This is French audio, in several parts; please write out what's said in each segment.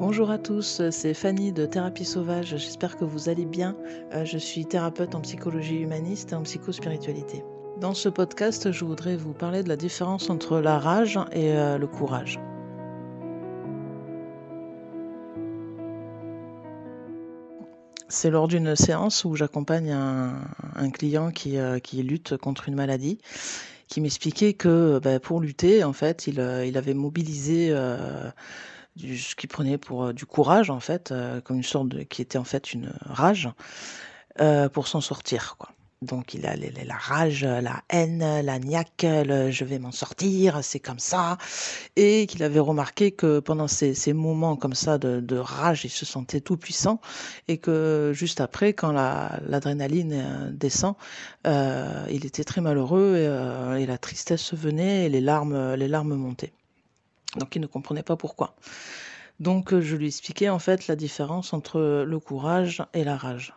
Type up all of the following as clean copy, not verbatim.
Bonjour à tous, c'est Fanny de Thérapie Sauvage, j'espère que vous allez bien. Je suis thérapeute en psychologie humaniste et en psychospiritualité. Dans ce podcast, je voudrais vous parler de la différence entre la rage et le courage. C'est lors d'une séance où j'accompagne un client qui lutte contre une maladie, qui m'expliquait que pour lutter, en fait, il avait mobilisé ce qu'il prenait pour du courage, en fait, comme une sorte qui était en fait une rage, pour s'en sortir, quoi. Donc il a la rage, la haine, la niaque, le «je vais m'en sortir, c'est comme ça», et qu'il avait remarqué que pendant ces moments comme ça de rage, il se sentait tout puissant et que juste après quand l'adrénaline, descend, il était très malheureux et la tristesse venait et les larmes montaient. Donc il ne comprenait pas pourquoi. Donc je lui expliquais en fait la différence entre le courage et la rage.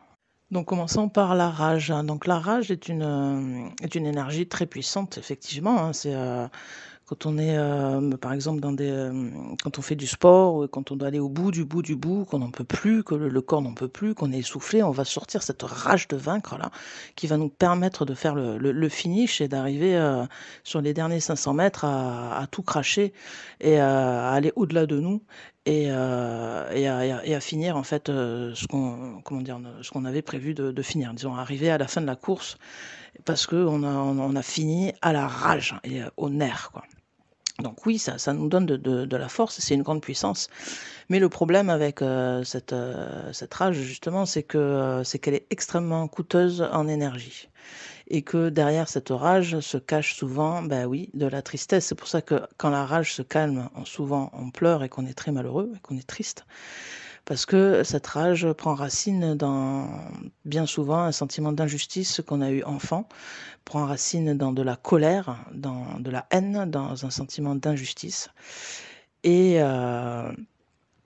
Donc commençons par la rage, hein. Donc la rage est une énergie très puissante effectivement, hein. C'est, quand on est, par exemple quand on fait du sport ou quand on doit aller au bout du bout du bout, qu'on n'en peut plus, que le corps n'en peut plus, qu'on est essoufflé, on va sortir cette rage de vaincre là, qui va nous permettre de faire le finish et d'arriver, sur les derniers 500 mètres à tout cracher et à aller au-delà de nous et à finir en fait, ce qu'on avait prévu de finir. Disons arriver à la fin de la course parce qu'on a fini à la rage et au nerf, quoi. Donc oui, ça nous donne de la force, c'est une grande puissance. Mais le problème avec, cette rage justement, c'est qu'elle est extrêmement coûteuse en énergie et que derrière cette rage se cache souvent, oui, de la tristesse. C'est pour ça que quand la rage se calme, souvent on pleure et qu'on est très malheureux et qu'on est triste. Parce que cette rage prend racine dans, bien souvent, un sentiment d'injustice qu'on a eu enfant, prend racine dans de la colère, dans de la haine, dans un sentiment d'injustice et heu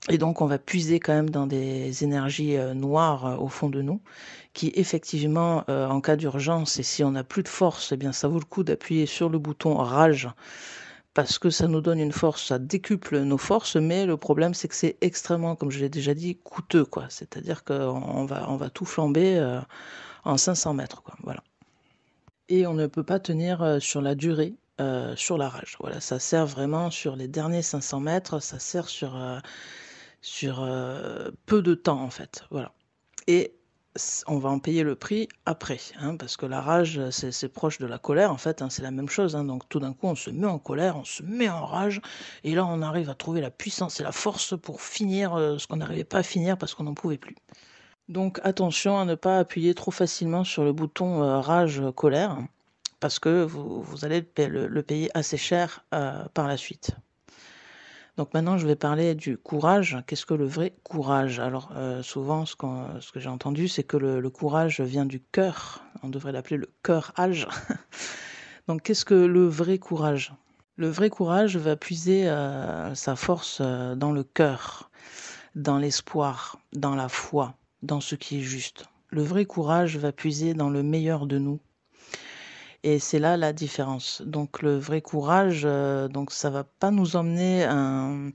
et donc on va puiser quand même dans des énergies, noires, au fond de nous qui effectivement, en cas d'urgence et si on n'a plus de force, eh bien ça vaut le coup d'appuyer sur le bouton rage parce que ça nous donne une force, ça décuple nos forces, mais le problème, c'est que c'est extrêmement, comme je l'ai déjà dit, coûteux, quoi. C'est-à-dire qu'on va tout flamber, en 500 mètres, quoi, voilà. Et on ne peut pas tenir, sur la durée, sur la rage. Voilà, ça sert vraiment sur les derniers 500 mètres, ça sert sur peu de temps, en fait, voilà. Et on va en payer le prix après, hein, parce que la rage, c'est proche de la colère en fait, hein, c'est la même chose, hein. Donc tout d'un coup, on se met en colère, on se met en rage et là, on arrive à trouver la puissance et la force pour finir, ce qu'on n'arrivait pas à finir parce qu'on n'en pouvait plus. Donc attention à ne pas appuyer trop facilement sur le bouton, rage, colère, parce que vous allez le payer assez cher, par la suite. Donc maintenant, je vais parler du courage. Qu'est-ce que le vrai courage? Alors, souvent, ce que j'ai entendu, c'est que le courage vient du cœur. On devrait l'appeler le cœur-age. Donc qu'est-ce que le vrai courage? Le vrai courage va puiser, sa force, dans le cœur, dans l'espoir, dans la foi, dans ce qui est juste. Le vrai courage va puiser dans le meilleur de nous. Et c'est là la différence. Donc le vrai courage, donc ça va pas nous emmener un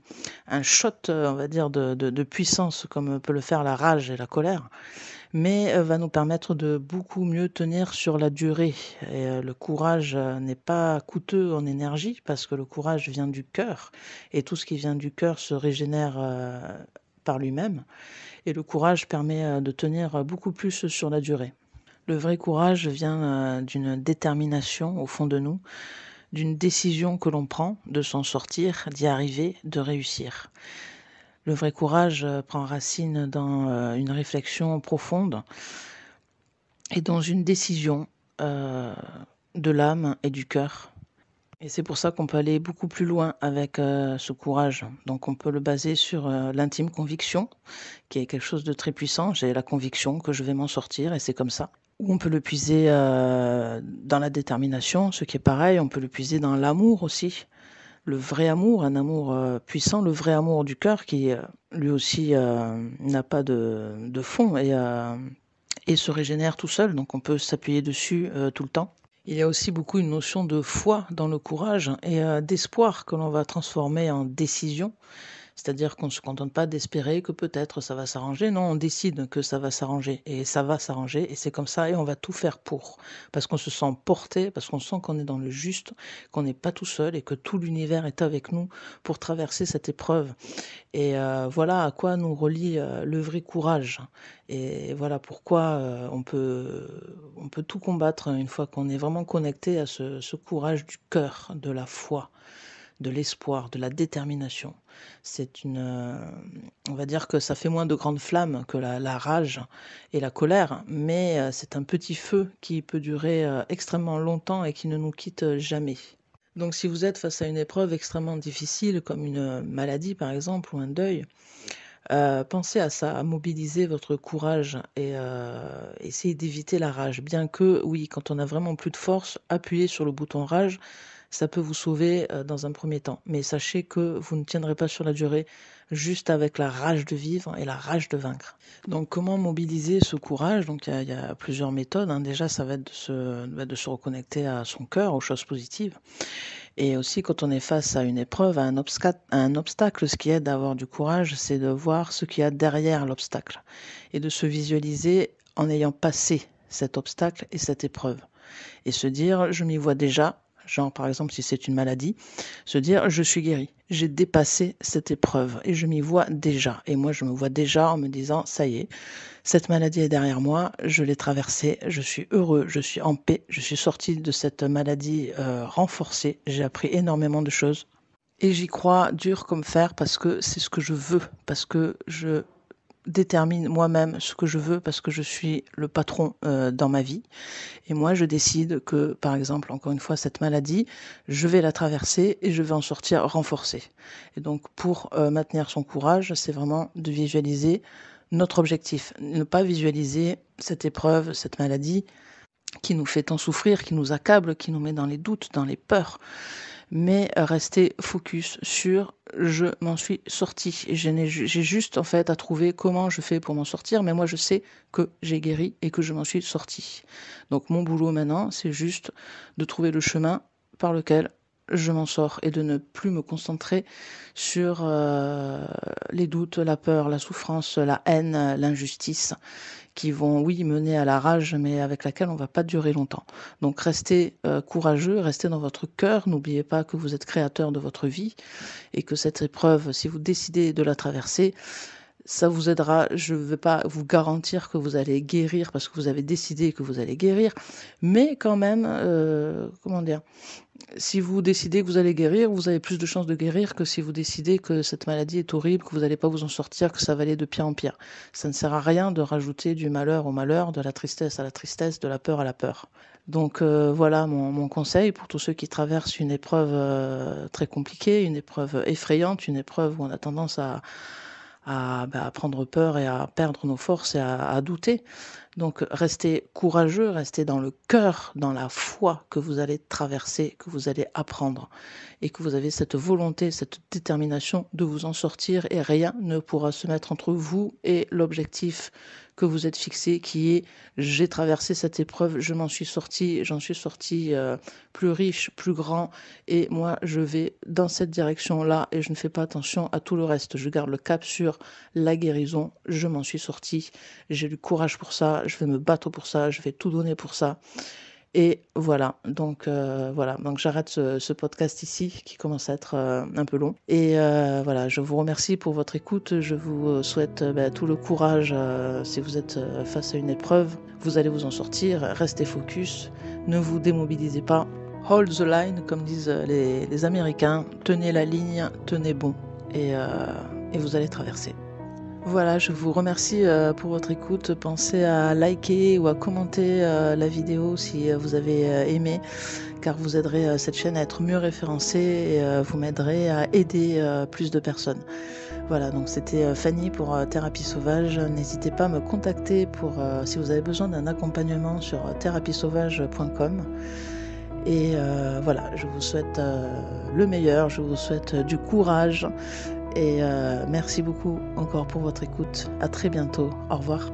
shot, on va dire de puissance comme peut le faire la rage et la colère, mais, va nous permettre de beaucoup mieux tenir sur la durée et le courage, n'est pas coûteux en énergie parce que le courage vient du cœur et tout ce qui vient du cœur se régénère, par lui-même et le courage permet, de tenir, beaucoup plus sur la durée. Le vrai courage vient, d'une détermination au fond de nous, d'une décision que l'on prend de s'en sortir, d'y arriver, de réussir. Le vrai courage, prend racine dans, une réflexion profonde et dans une décision, heu, de l'âme et du cœur et c'est pour ça qu'on peut aller beaucoup plus loin avec, ce courage. Donc on peut le baser sur, l'intime conviction, qui est quelque chose de très puissant. J'ai la conviction que je vais m'en sortir et c'est comme ça. Ou on peut le puiser, dans la détermination, ce qui est pareil, on peut le puiser dans l'amour aussi. Le vrai amour, un amour, puissant, le vrai amour du cœur qui, lui aussi, n'a pas de fond et se régénère tout seul, donc on peut s'appuyer dessus, tout le temps. Il y a aussi beaucoup une notion de foi dans le courage et d'espoir que l'on va transformer en décision. C'est-à-dire qu'on ne se contente pas d'espérer que peut-être ça va s'arranger. Non, on décide que ça va s'arranger et ça va s'arranger et c'est comme ça et on va tout faire pour. Parce qu'on se sent porté, parce qu'on sent qu'on est dans le juste, qu'on n'est pas tout seul et que tout l'univers est avec nous pour traverser cette épreuve. Et voilà à quoi nous relie, le vrai courage et voilà pourquoi, on peut tout combattre une fois qu'on est vraiment connecté à ce courage du cœur, de la foi, de l'espoir, de la détermination. C'est on va dire que ça fait moins de grandes flammes que la rage et la colère, mais c'est un petit feu qui peut durer, extrêmement longtemps et qui ne nous quitte jamais. Donc si vous êtes face à une épreuve extrêmement difficile comme une maladie par exemple ou un deuil, pensez à ça, à mobiliser votre courage et essayez d'éviter la rage. Bien que oui, quand on a vraiment plus de force, appuyez sur le bouton rage, ça peut vous sauver, dans un premier temps. Mais sachez que vous ne tiendrez pas sur la durée, juste avec la rage de vivre et la rage de vaincre. Donc comment mobiliser ce courage? Donc il y a plusieurs méthodes, hein. Déjà, ça va être de se reconnecter à son cœur, aux choses positives. Et aussi quand on est face à une épreuve, à un obstacle, ce qui aide à avoir du courage, c'est de voir ce qu'il y a derrière l'obstacle et de se visualiser en ayant passé cet obstacle et cette épreuve. Et se dire: «Je m'y vois déjà», genre par exemple si c'est une maladie, se dire: «Je suis guéri, j'ai dépassé cette épreuve et je m'y vois déjà» et moi je me vois déjà en me disant: «Ça y est, cette maladie est derrière moi, je l'ai traversée, je suis heureux, je suis en paix, je suis sorti de cette maladie, renforcée, j'ai appris énormément de choses et j'y crois dur comme fer parce que c'est ce que je veux, parce que je détermine moi-même ce que je veux, parce que je suis le patron, dans ma vie et moi je décide que, par exemple, encore une fois, cette maladie, je vais la traverser et je vais en sortir renforcée» et donc pour, maintenir son courage, c'est vraiment de visualiser notre objectif. Ne pas visualiser cette épreuve, cette maladie qui nous fait tant souffrir, qui nous accable, qui nous met dans les doutes, dans les peurs, mais rester focus sur je m'en suis sorti. J'ai juste en fait à trouver comment je fais pour m'en sortir, mais moi je sais que j'ai guéri et que je m'en suis sorti. Donc mon boulot maintenant, c'est juste de trouver le chemin par lequel je m'en sors et de ne plus me concentrer sur les doutes, la peur, la souffrance, la haine, l'injustice qui vont, oui, mener à la rage, mais avec laquelle on va pas durer longtemps. Donc restez courageux, restez dans votre cœur, n'oubliez pas que vous êtes créateur de votre vie et que cette épreuve, si vous décidez de la traverser, ça vous aidera. Je ne vais pas vous garantir que vous allez guérir parce que vous avez décidé que vous allez guérir, mais quand même, comment dire, si vous décidez que vous allez guérir, vous avez plus de chances de guérir que si vous décidez que cette maladie est horrible, que vous n'allez pas vous en sortir, que ça va aller de pire en pire. Ça ne sert à rien de rajouter du malheur au malheur, de la tristesse à la tristesse, de la peur à la peur. Donc voilà mon conseil pour tous ceux qui traversent une épreuve très compliquée, une épreuve effrayante, une épreuve où on a tendance à prendre peur et à perdre nos forces et à douter. Donc restez courageux, restez dans le cœur, dans la foi que vous allez traverser, que vous allez apprendre et que vous avez cette volonté, cette détermination de vous en sortir et rien ne pourra se mettre entre vous et l'objectif que vous êtes fixé qui est: j'ai traversé cette épreuve, je m'en suis sorti, j'en suis sorti plus riche, plus grand et moi je vais dans cette direction-là et je ne fais pas attention à tout le reste. Je garde le cap sur la guérison, je m'en suis sorti, j'ai du courage pour ça, je vais me battre pour ça, je vais tout donner pour ça. Et voilà, donc j'arrête ce podcast ici qui commence à être un peu long. Et voilà, je vous remercie pour votre écoute. Je vous souhaite tout le courage si vous êtes face à une épreuve. Vous allez vous en sortir, restez focus, ne vous démobilisez pas. Hold the line, comme disent les Américains. Tenez la ligne, tenez bon et vous allez traverser. Voilà, je vous remercie pour votre écoute. Pensez à liker ou à commenter la vidéo si vous avez aimé, car vous aiderez cette chaîne à être mieux référencée et vous m'aiderez à aider plus de personnes. Voilà, donc c'était Fanny pour Thérapie Sauvage. N'hésitez pas à me contacter pour si vous avez besoin d'un accompagnement sur therapiesauvage.com. Et voilà, je vous souhaite le meilleur, je vous souhaite du courage. Et merci beaucoup encore pour votre écoute. À très bientôt. Au revoir.